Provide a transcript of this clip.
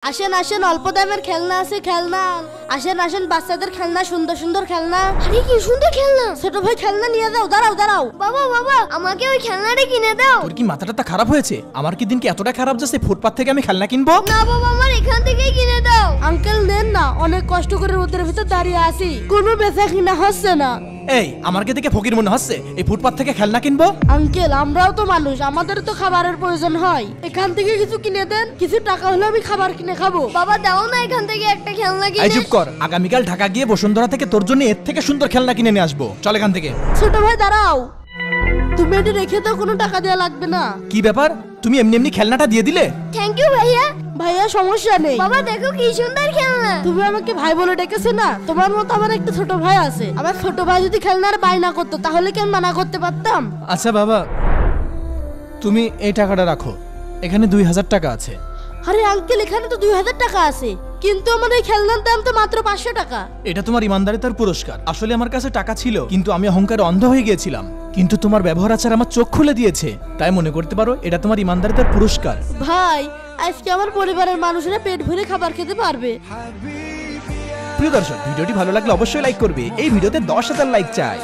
আসেন আসেন, অল্প দামের খেলনা আছে, খেলনা আসেন আসেন, বাচ্চাদের খেলনা, সুন্দর সুন্দর খেলনা। আরে কি সুন্দর খেলনা! ছোট ভাই খেলনা নিয়ে যাও, দাঁড়াও দাঁড়াও। বাবা বাবা, আমাকে ওই খেলনাটা কিনে দাও। তোর কি মাথাটা খারাপ হয়েছে? আমার কি দিন কি এতটা খারাপ যাচ্ছে ফুটপাত থেকে আমি খেলনা কিনবো? না বাবা, আমার এখান থেকেই কিনে দাও। আঙ্কেল নেন না, অনেক কষ্ট করে রোদের ভিতর দাঁড়িয়ে আছি, কোনো বেচা কিনা হচ্ছে না। এই আমার কি দেখে ফকির মনে হচ্ছে এই ফুটপাত থেকে খেলনা কিনবো? আঙ্কেল আমরাও তো মানুষ, আমাদের তো খাবারের প্রয়োজন হয়, এখান থেকে কিছু কিনে দেন, কিছু টাকা হলে আমি খাবার কিনে খাবো। বাবা দাও না এখান থেকে একটা খেলনা এই কিনে। চুপ কর, আগামীকাল ঢাকা গিয়ে বসুন্ধরা থেকে তোর জন্য এর থেকে সুন্দর খেলনা কিনে নিয়ে আসবো। চল এখান থেকে। ছোট ভাই দাঁড়াও, তুমি এটি রেখে দাও, কোনো টাকা দেওয়া লাগবে না। কি ব্যাপার, তুমি এমনি এমনি খেলনাটা দিয়ে দিলে? থ্যাংক ইউ ভাইয়া। ভাইয়া সমস্যা নেই। বাবা দেখো কি সুন্দর খেলনা। তুমি আমাকে ভাই বলে ডেকেছো না, তোমার মতো আমার একটা ছোট ভাই আছে, আমার ছোট ভাই যদি খেলনার বায়না করতো তাহলে কি আমি মানা করতে পারতাম? আচ্ছা বাবা, তুমি এই টাকাটা রাখো, এখানে 2000 টাকা আছে। আরে আঙ্কেল, এখানে তো 2000 টাকা আছে, কিন্তু আমার এই খেলনার দাম তো মাত্র 500 টাকা। এটা তোমার ইমানদারিতার পুরস্কার। আসলে আমার কাছে টাকা ছিল, কিন্তু আমি অহংকারে অন্ধ হয়ে গিয়েছিলাম, কিন্তু তোমার ব্যবহার আচার আমার চোখ খুলে দিয়েছে, তাই মনে করতে পারো এটা তোমার ইমানদারিতার পুরস্কার। ভাই আজকে আমার পরিবারের মানুষরা পেট ভরে খাবার খেতে পারবে। প্রিয় দর্শক, ভিডিওটি ভালো লাগলে অবশ্যই লাইক করবে। এই ভিডিওতে 10,000 লাইক চাই।